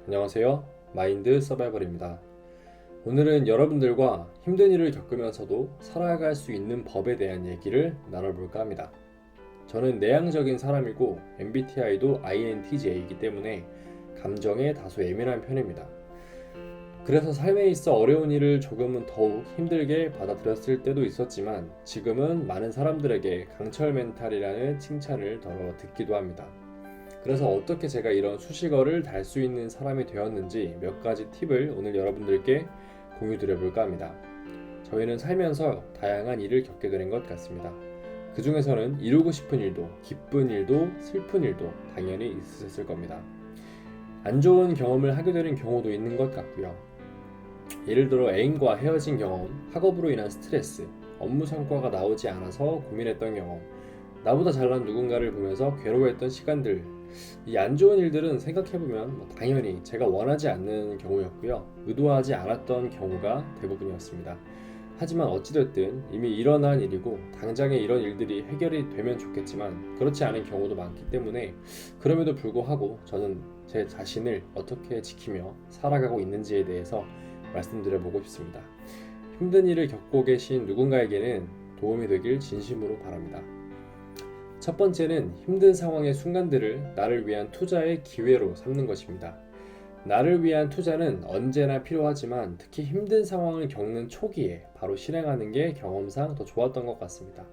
안녕하세요. 마인드 서바이벌입니다. 오늘은 여러분들과 힘든 일을 겪으면서도 살아갈 수 있는 법에 대한 얘기를 나눠볼까 합니다. 저는 내향적인 사람이고 MBTI도 INTJ이기 때문에 감정에 다소 예민한 편입니다. 그래서 삶에 있어 어려운 일을 조금은 더욱 힘들게 받아들였을 때도 있었지만 지금은 많은 사람들에게 강철 멘탈이라는 칭찬을 더러 듣기도 합니다. 그래서 어떻게 제가 이런 수식어를 달 수 있는 사람이 되었는지 몇 가지 팁을 오늘 여러분들께 공유 드려볼까 합니다. 저희는 살면서 다양한 일을 겪게 되는 것 같습니다. 그 중에서는 이루고 싶은 일도, 기쁜 일도, 슬픈 일도 당연히 있으셨을 겁니다. 안 좋은 경험을 하게 되는 경우도 있는 것 같고요. 예를 들어 애인과 헤어진 경험, 학업으로 인한 스트레스, 업무 성과가 나오지 않아서 고민했던 경험, 나보다 잘난 누군가를 보면서 괴로워했던 시간들, 이 안 좋은 일들은 생각해보면 당연히 제가 원하지 않는 경우였고요. 의도하지 않았던 경우가 대부분이었습니다. 하지만 어찌됐든 이미 일어난 일이고 당장에 이런 일들이 해결이 되면 좋겠지만 그렇지 않은 경우도 많기 때문에 그럼에도 불구하고 저는 제 자신을 어떻게 지키며 살아가고 있는지에 대해서 말씀드려보고 싶습니다. 힘든 일을 겪고 계신 누군가에게는 도움이 되길 진심으로 바랍니다. 첫 번째는 힘든 상황의 순간들을 나를 위한 투자의 기회로 삼는 것입니다. 나를 위한 투자는 언제나 필요하지만 특히 힘든 상황을 겪는 초기에 바로 실행하는 게 경험상 더 좋았던 것 같습니다.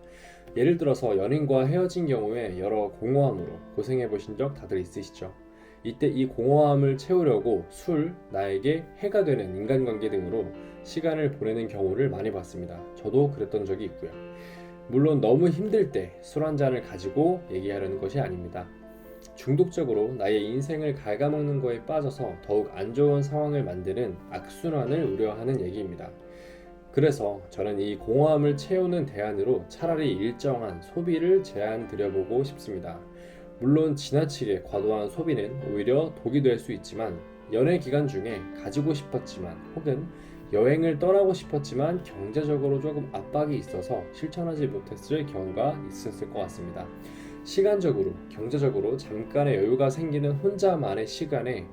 예를 들어서 연인과 헤어진 경우에 여러 공허함으로 고생해 보신 적 다들 있으시죠? 이때 이 공허함을 채우려고 술, 나에게 해가 되는 인간관계 등으로 시간을 보내는 경우를 많이 봤습니다. 저도 그랬던 적이 있고요. 물론 너무 힘들 때 술 한 잔을 가지고 얘기하려는 것이 아닙니다. 중독적으로 나의 인생을 갉아먹는 거에 빠져서 더욱 안 좋은 상황을 만드는 악순환을 우려하는 얘기입니다. 그래서 저는 이 공허함을 채우는 대안으로 차라리 일정한 소비를 제안 드려보고 싶습니다. 물론 지나치게 과도한 소비는 오히려 독이 될 수 있지만 연애 기간 중에 가지고 싶었지만 혹은 여행을 떠나고 싶었지만 경제적으로 조금 압박이 있어서 실천하지 못했을 경우가 있었을 것 같습니다. 시간적으로, 경제적으로 잠깐의 여유가 생기는 혼자만의 시간에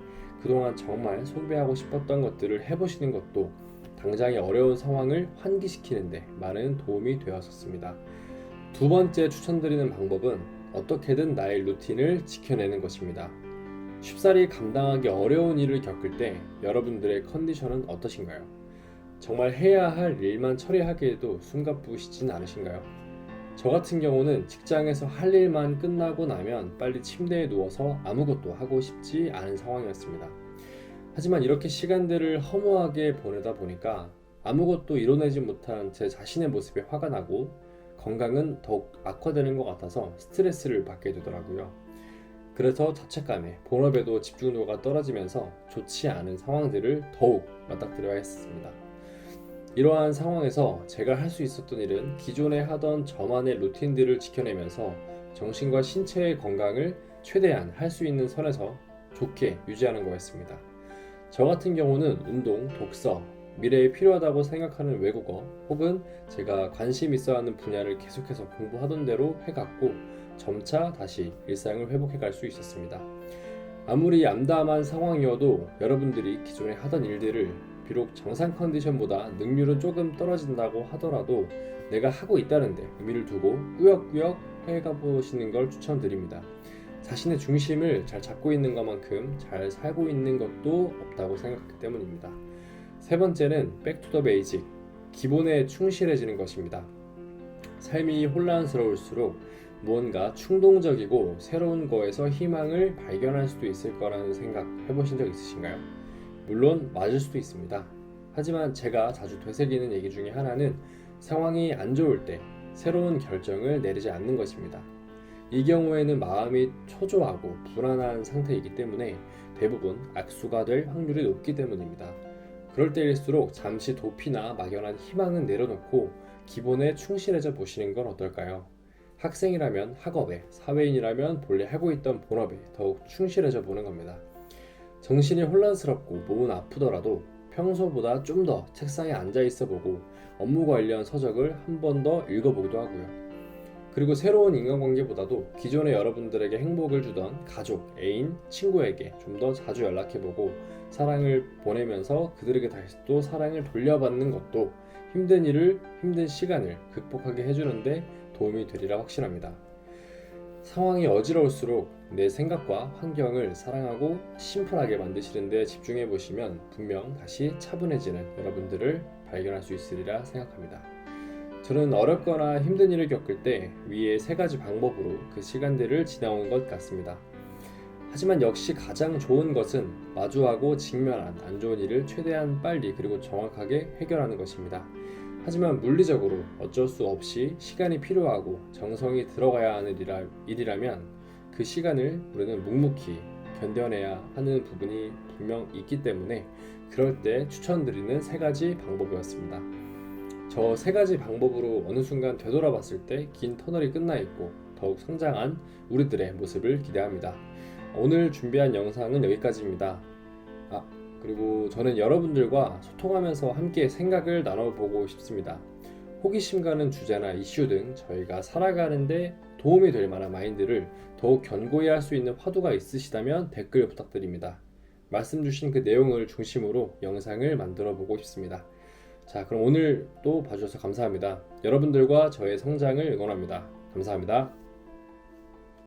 그동안 정말 소비하고 싶었던 것들을 해보시는 것도 당장의 어려운 상황을 환기시키는데 많은 도움이 되었었습니다. 두 번째 추천드리는 방법은 어떻게든 나의 루틴을 지켜내는 것입니다. 쉽사리 감당하기 어려운 일을 겪을 때 여러분들의 컨디션은 어떠신가요? 정말 해야 할 일만 처리하기에도 숨가쁘시진 않으신가요? 저 같은 경우는 직장에서 할 일만 끝나고 나면 빨리 침대에 누워서 아무것도 하고 싶지 않은 상황이었습니다. 하지만 이렇게 시간들을 허무하게 보내다 보니까 아무것도 이뤄내지 못한 제 자신의 모습에 화가 나고 건강은 더욱 악화되는 것 같아서 스트레스를 받게 되더라고요. 그래서 자책감에 본업에도 집중도가 떨어지면서 좋지 않은 상황들을 더욱 맞닥뜨려야 했습니다. 이러한 상황에서 제가 할 수 있었던 일은 기존에 하던 저만의 루틴들을 지켜내면서 정신과 신체의 건강을 최대한 할 수 있는 선에서 좋게 유지하는 거였습니다. 저 같은 경우는 운동, 독서, 미래에 필요하다고 생각하는 외국어 혹은 제가 관심 있어 하는 분야를 계속해서 공부하던 대로 해갔고 점차 다시 일상을 회복해 갈 수 있었습니다. 아무리 암담한 상황이어도 여러분들이 기존에 하던 일들을 비록 정상 컨디션보다 능률은 조금 떨어진다고 하더라도 내가 하고 있다는데 의미를 두고 꾸역꾸역 해가 보시는 걸 추천드립니다. 자신의 중심을 잘 잡고 있는 것만큼 잘 살고 있는 것도 없다고 생각하기 때문입니다. 세 번째는 백투더 베이직, 기본에 충실해지는 것입니다. 삶이 혼란스러울수록 무언가 충동적이고 새로운 거에서 희망을 발견할 수도 있을 거라는 생각 해보신 적 있으신가요? 물론 맞을 수도 있습니다. 하지만 제가 자주 되새기는 얘기 중에 하나는 상황이 안 좋을 때 새로운 결정을 내리지 않는 것입니다. 이 경우에는 마음이 초조하고 불안한 상태이기 때문에 대부분 악수가 될 확률이 높기 때문입니다. 그럴 때일수록 잠시 도피나 막연한 희망은 내려놓고 기본에 충실해져 보시는 건 어떨까요? 학생이라면 학업에, 사회인이라면 본래 하고 있던 본업에 더욱 충실해져 보는 겁니다. 정신이 혼란스럽고 몸은 아프더라도 평소보다 좀 더 책상에 앉아 있어 보고 업무 관련 서적을 한 번 더 읽어보기도 하고요. 그리고 새로운 인간관계보다도 기존에 여러분들에게 행복을 주던 가족, 애인, 친구에게 좀 더 자주 연락해보고 사랑을 보내면서 그들에게 다시 또 사랑을 돌려받는 것도 힘든 시간을 극복하게 해주는데 도움이 되리라 확신합니다. 상황이 어지러울수록 내 생각과 환경을 사랑하고 심플하게 만드시는 데 집중해 보시면 분명 다시 차분해지는 여러분들을 발견할 수 있으리라 생각합니다. 저는 어렵거나 힘든 일을 겪을 때 위의 세 가지 방법으로 그 시간들을 지나온 것 같습니다. 하지만 역시 가장 좋은 것은 마주하고 직면한 안 좋은 일을 최대한 빨리 그리고 정확하게 해결하는 것입니다. 하지만 물리적으로 어쩔 수 없이 시간이 필요하고 정성이 들어가야 하는 일이라면 그 시간을 우리는 묵묵히 견뎌내야 하는 부분이 분명 있기 때문에 그럴 때 추천드리는 세 가지 방법이었습니다. 저 세 가지 방법으로 어느 순간 되돌아봤을 때 긴 터널이 끝나 있고 더욱 성장한 우리들의 모습을 기대합니다. 오늘 준비한 영상은 여기까지입니다. 그리고 저는 여러분들과 소통하면서 함께 생각을 나눠보고 싶습니다. 호기심 가는 주제나 이슈 등 저희가 살아가는데 도움이 될 만한 마인드를 더욱 견고히 할 수 있는 화두가 있으시다면 댓글 부탁드립니다. 말씀 주신 그 내용을 중심으로 영상을 만들어 보고 싶습니다. 자, 그럼 오늘 또 봐주셔서 감사합니다. 여러분들과 저의 성장을 응원합니다. 감사합니다.